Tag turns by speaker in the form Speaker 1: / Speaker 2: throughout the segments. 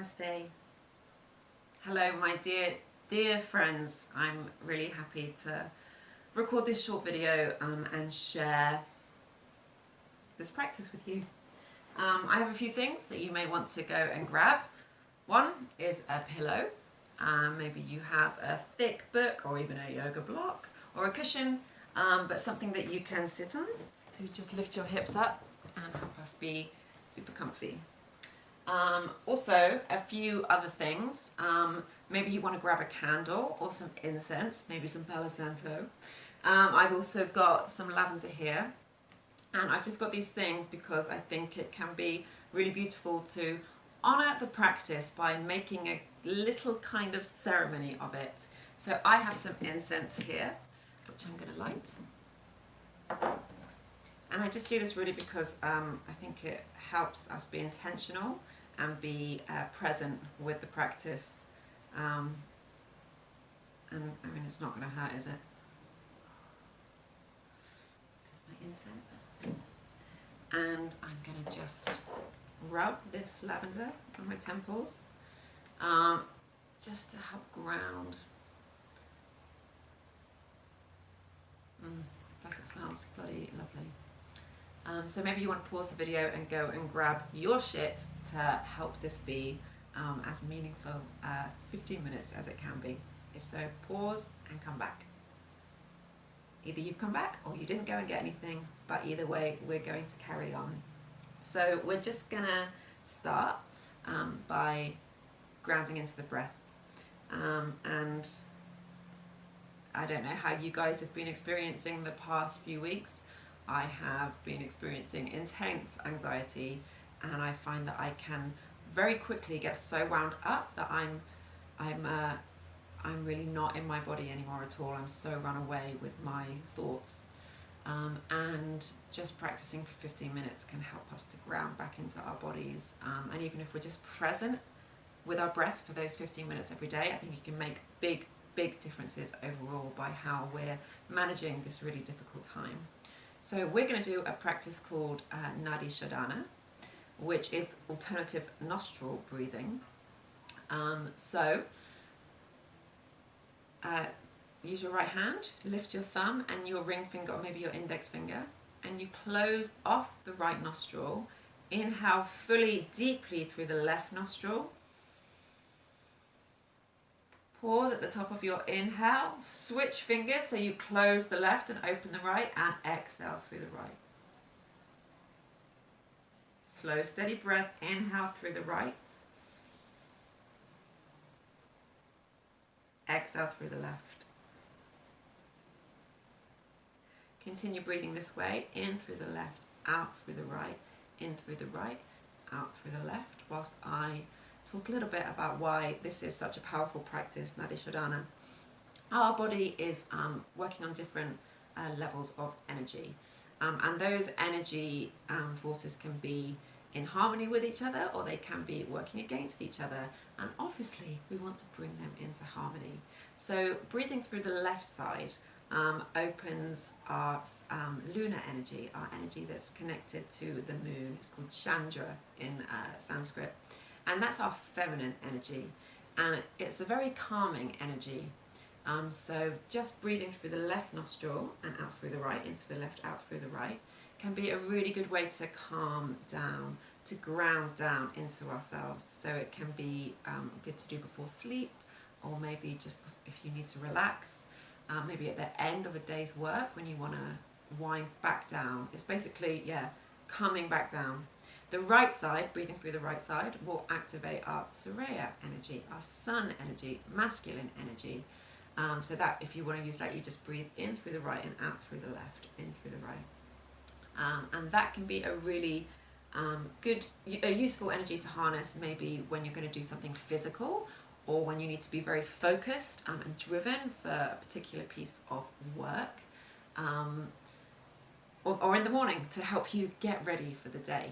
Speaker 1: Namaste. Hello, my dear friends. I'm really happy to record this short video and share this practice with you. I have a few things that you may want to go and grab. One is a pillow. Maybe you have a thick book or even a yoga block or a cushion, but something that you can sit on to just lift your hips up and help us be super comfy. Also, a few other things. Maybe you want to grab a candle or some incense, maybe some Palo Santo. I've also got some lavender here, and I've just got these things because I think it can be really beautiful to honor the practice by making a little kind of ceremony of it. So I have some incense here, which I'm going to light. And I just do this really because I think it helps us be intentional and be present with the practice. And I mean, it's not going to hurt, is it? There's my incense. And I'm going to just rub this lavender on my temples, just to help ground. Plus it smells bloody lovely. So maybe you want to pause the video and go and grab your shit to help this be as meaningful 15 minutes as it can be. If so, pause and come back. Either you've come back or you didn't go and get anything, but either way, we're going to carry on. So we're just gonna start by grounding into the breath. And I don't know how you guys have been experiencing the past few weeks. I have been experiencing intense anxiety, and I find that I can very quickly get so wound up that I'm really not in my body anymore at all. I'm so run away with my thoughts. And just practicing for 15 minutes can help us to ground back into our bodies. And even if we're just present with our breath for those 15 minutes every day, I think it can make big differences overall by how we're managing this really difficult time. So we're going to do a practice called Nadi Shodhana, which is alternative nostril breathing. Use your right hand, lift your thumb and your ring finger, or maybe your index finger, and you close off the right nostril. Inhale fully, deeply through the left nostril. Pause at the top of your inhale, switch fingers so you close the left and open the right, and exhale through the right. Slow, steady breath, inhale through the right. Exhale through the left. Continue breathing this way, in through the left, out through the right, in through the right, out through the left, whilst I talk a little bit about why this is such a powerful practice, Nadi Shodhana. Our body is working on different levels of energy, and those energy forces can be in harmony with each other, or they can be working against each other, and obviously we want to bring them into harmony. So breathing through the left side opens our lunar energy, our energy that's connected to the moon. It's called Chandra in Sanskrit, and that's our feminine energy, and it's a very calming energy. So just breathing through the left nostril and out through the right, into the left, out through the right, can be a really good way to calm down, to ground down into ourselves. So it can be good to do before sleep, or maybe just if you need to relax, maybe at the end of a day's work when you want to wind back down. It's basically, calming back down. The right side, breathing through the right side, will activate our Surya energy, our sun energy, masculine energy. So that if you want to use that, you just breathe in through the right and out through the left, in through the right. And that can be a really useful energy to harness, maybe when you're going to do something physical, or when you need to be very focused and driven for a particular piece of work, or in the morning to help you get ready for the day.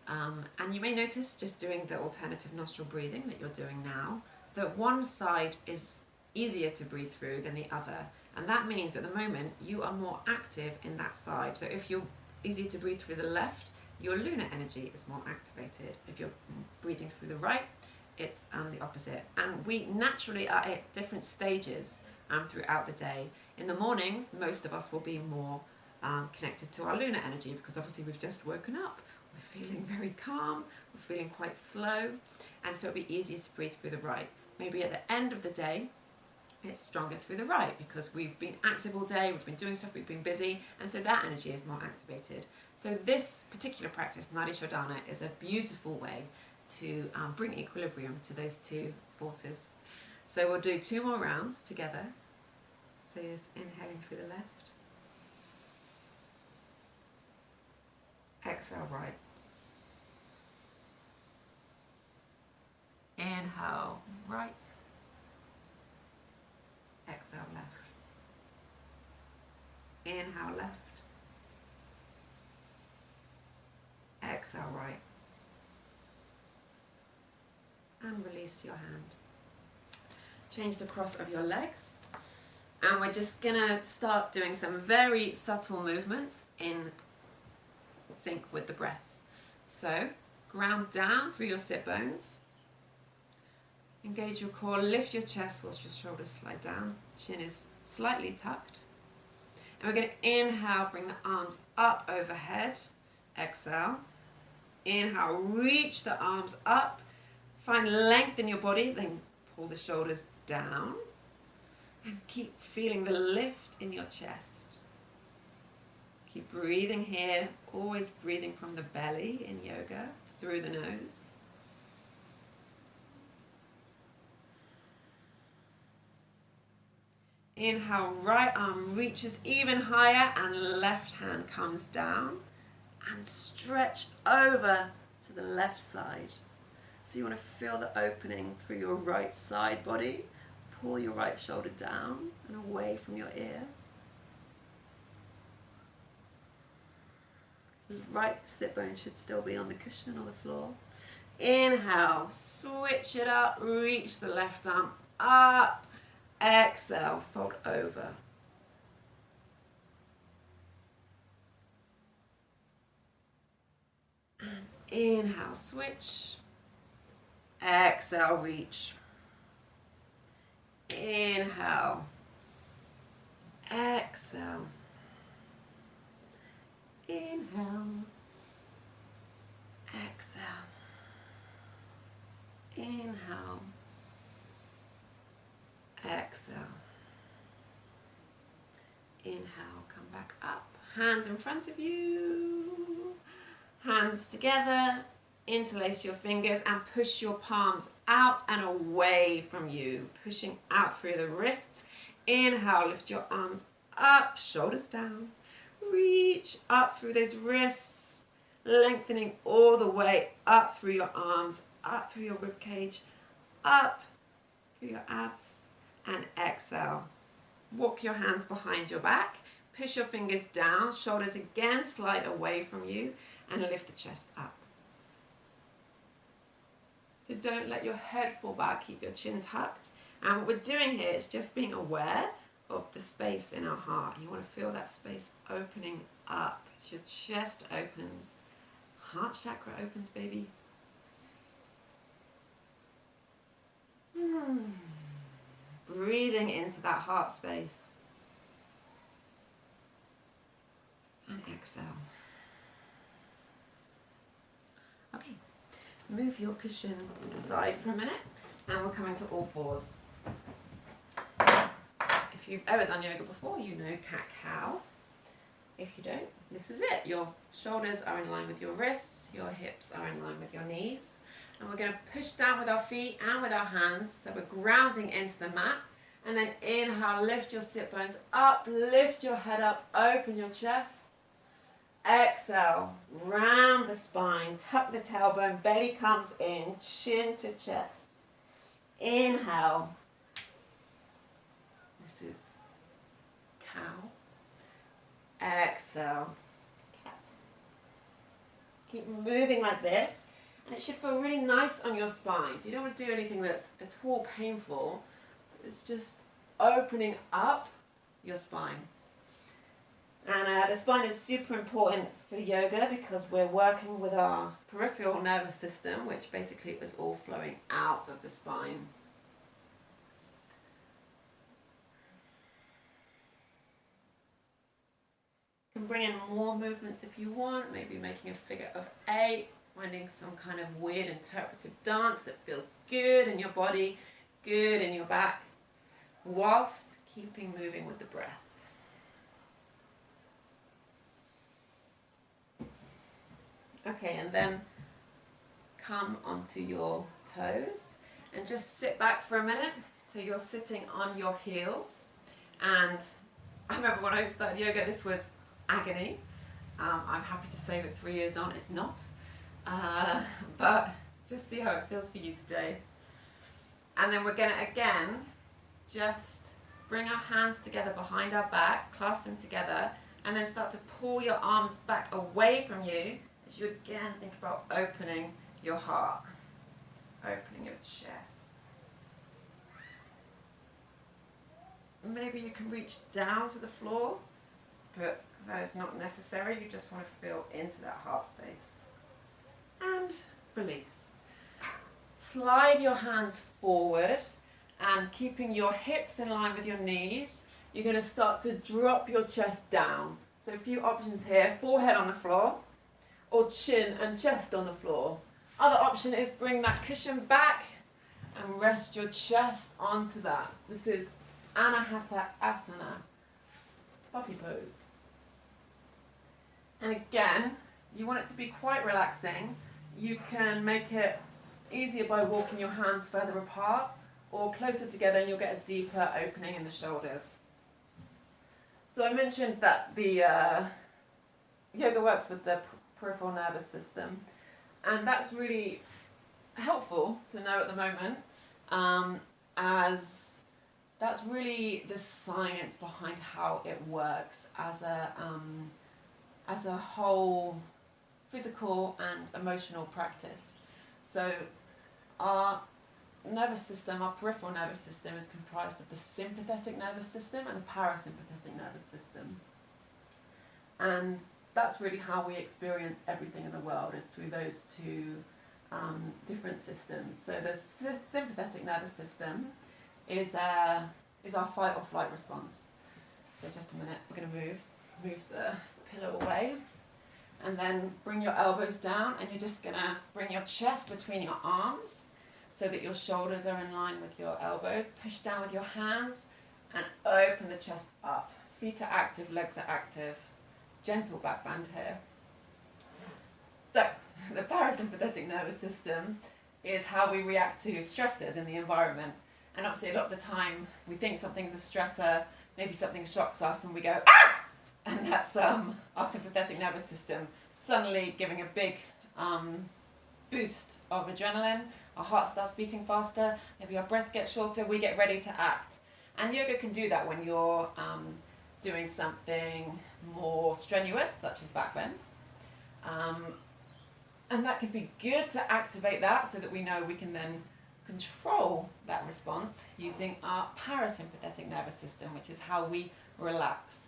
Speaker 1: And you may notice, just doing the alternative nostril breathing that you're doing now, that one side is easier to breathe through than the other, and that means at the moment you are more active in that side. So if you're easier to breathe through the left, your lunar energy is more activated. If you're breathing through the right, it's the opposite. And we naturally are at different stages throughout the day. In the mornings, most of us will be more connected to our lunar energy, because obviously we've just woken up. We're feeling very calm, we're feeling quite slow, and so it'll be easier to breathe through the right. Maybe at the end of the day, it's stronger through the right, because we've been active all day, we've been doing stuff, we've been busy, and so that energy is more activated. So this particular practice, Nadi Shodhana, is a beautiful way to bring equilibrium to those two forces. So we'll do 2 more rounds together. So just inhaling through the left. Exhale right. Inhale right. Exhale left. Inhale left. Exhale right. And release your hand. Change the cross of your legs. And we're just gonna start doing some very subtle movements in sync with the breath. So, ground down through your sit bones. Engage your core, lift your chest whilst your shoulders slide down. Chin is slightly tucked. And we're going to inhale, bring the arms up overhead. Exhale. Inhale, reach the arms up. Find length in your body, then pull the shoulders down. And keep feeling the lift in your chest. Keep breathing here, always breathing from the belly in yoga, through the nose. Inhale, right arm reaches even higher and left hand comes down, and stretch over to the left side. So you want to feel the opening through your right side body. Pull your right shoulder down and away from your ear. Right sit bone should still be on the cushion or the floor. Inhale, switch it up, reach the left arm up. Exhale, fold over. And inhale, switch. Exhale, reach. Inhale. Exhale. Inhale. Exhale. Inhale. Exhale. Inhale, come back up. Hands in front of you. Hands together. Interlace your fingers and push your palms out and away from you. Pushing out through the wrists. Inhale, lift your arms up, shoulders down. Reach up through those wrists. Lengthening all the way up through your arms, up through your rib cage, up through your abs. And exhale. Walk your hands behind your back. Push your fingers down. Shoulders again slide away from you. And lift the chest up. So don't let your head fall back. Keep your chin tucked. And what we're doing here is just being aware of the space in our heart. You want to feel that space opening up. As your chest opens. Heart chakra opens, baby. Breathing into that heart space. And exhale. Okay, move your cushion to the side for a minute and we'll come into all fours. If you've ever done yoga before, you know cat-cow. If you don't, this is it. Your shoulders are in line with your wrists, your hips are in line with your knees. And we're going to push down with our feet and with our hands. So we're grounding into the mat. And then inhale, lift your sit bones up, lift your head up, open your chest. Exhale, round the spine, tuck the tailbone, belly comes in, chin to chest. Inhale. This is cow. Exhale, cat. Keep moving like this. And it should feel really nice on your spine. So you don't want to do anything that's at all painful. It's just opening up your spine. And The spine is super important for yoga because we're working with our peripheral nervous system, which basically is all flowing out of the spine. You can bring in more movements if you want, maybe making a figure of 8, finding some kind of weird interpretive dance that feels good in your body, good in your back, whilst keeping moving with the breath. Okay, and then come onto your toes and just sit back for a minute. So you're sitting on your heels, and I remember when I started yoga, this was agony. I'm happy to say that 3 years on it's not, but just see how it feels for you today. And then we're going to again just bring our hands together behind our back, clasp them together, and then start to pull your arms back away from you as you again think about opening your heart, opening your chest. Maybe you can reach down to the floor, but that is not necessary. You just want to feel into that heart space. And release. Slide your hands forward, and keeping your hips in line with your knees, you're going to start to drop your chest down. So a few options here: forehead on the floor, or chin and chest on the floor. Other option is bring that cushion back and rest your chest onto that. This is Anahata Asana, puppy pose. And again, you want it to be quite relaxing. You can make it easier by walking your hands further apart or closer together, and you'll get a deeper opening in the shoulders. So I mentioned that the yoga works with the peripheral nervous system, and that's really helpful to know at the moment, as that's really the science behind how it works as a whole physical and emotional practice. So our nervous system, our peripheral nervous system, is comprised of the sympathetic nervous system and the parasympathetic nervous system. And that's really how we experience everything in the world, is through those two different systems. So the sympathetic nervous system is our fight or flight response. So just a minute, we're going to move the pillow away, and then bring your elbows down, and you're just going to bring your chest between your arms so that your shoulders are in line with your elbows. Push down with your hands and open the chest up. Feet are active, legs are active. Gentle back bend here. So the parasympathetic nervous system is how we react to stressors in the environment. And obviously a lot of the time we think something's a stressor, maybe something shocks us and we go, ah! And that's our sympathetic nervous system suddenly giving a big boost of adrenaline. Our heart starts beating faster, maybe our breath gets shorter, we get ready to act. And yoga can do that when you're doing something more strenuous, such as back bends. And that can be good to activate that so that we know we can then control that response using our parasympathetic nervous system, which is how we relax.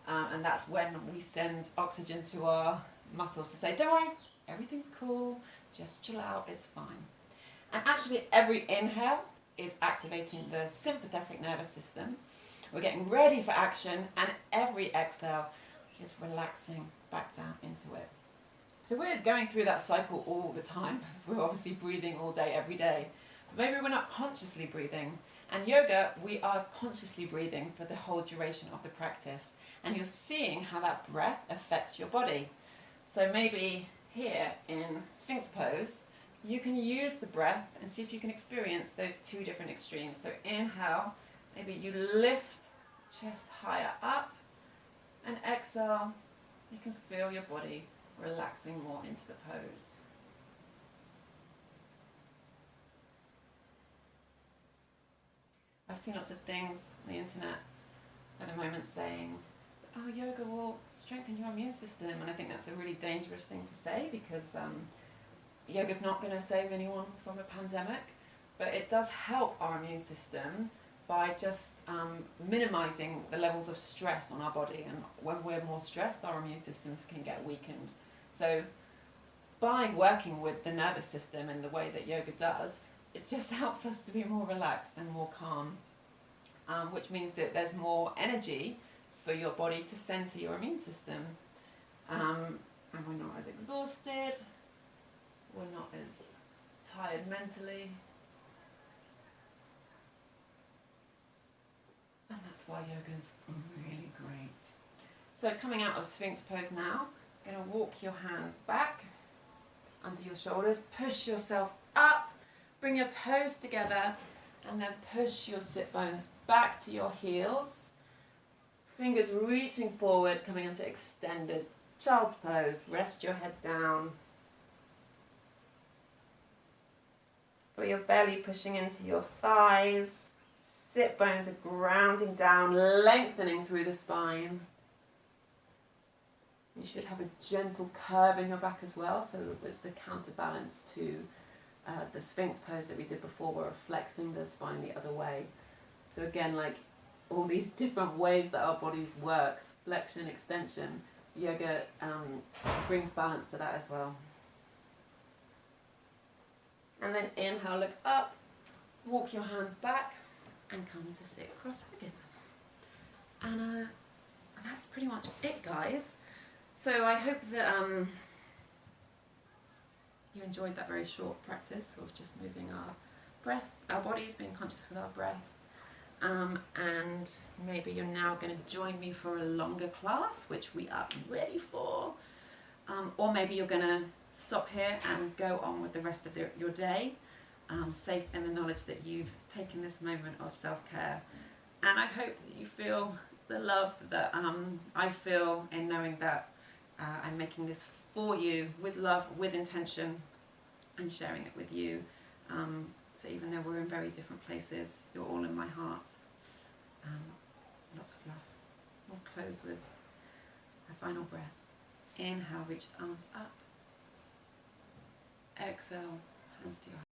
Speaker 1: And that's when we send oxygen to our muscles to say, don't worry, everything's cool, just chill out, it's fine. And actually every inhale is activating the sympathetic nervous system. We're getting ready for action, and every exhale is relaxing back down into it. So we're going through that cycle all the time. We're obviously breathing all day, every day. But maybe we're not consciously breathing. And yoga, we are consciously breathing for the whole duration of the practice. And you're seeing how that breath affects your body. So maybe here in Sphinx pose, you can use the breath and see if you can experience those two different extremes. So inhale, maybe you lift chest higher up, and exhale, you can feel your body relaxing more into the pose. I've seen lots of things on the internet at the moment saying, oh, yoga will strengthen your immune system, and I think that's a really dangerous thing to say, because yoga's not going to save anyone from a pandemic, but it does help our immune system by just minimizing the levels of stress on our body. And when we're more stressed, our immune systems can get weakened. So by working with the nervous system in the way that yoga does, it just helps us to be more relaxed and more calm, which means that there's more energy for your body to send to your immune system. And we're not as exhausted, we're not as tired mentally. And that's why yoga's really great. So coming out of Sphinx pose now, you're going to walk your hands back under your shoulders, push yourself up, bring your toes together, and then push your sit bones back to your heels. Fingers reaching forward, coming into extended child's pose. Rest your head down. Feel your belly pushing into your thighs. Sit bones are grounding down, lengthening through the spine. You should have a gentle curve in your back as well, so that it's a counterbalance to the Sphinx pose that we did before, where we're flexing the spine the other way. So again, like all these different ways that our bodies works, flexion, extension, yoga brings balance to that as well. And then inhale, look up, walk your hands back, and come to sit cross-legged. And that's pretty much it, guys. So I hope that you enjoyed that very short practice of just moving our breath, our bodies, being conscious with our breath. And maybe you're now going to join me for a longer class, which we are ready for. Or maybe you're going to stop here and go on with the rest of your day, safe in the knowledge that you've taken this moment of self-care. And I hope that you feel the love that I feel in knowing that I'm making this for you with love, with intention, and sharing it with you. So even though we're in very different places, you're all in my hearts. Lots of love. We'll close with a final breath. Inhale, reach the arms up. Exhale, hands to your heart.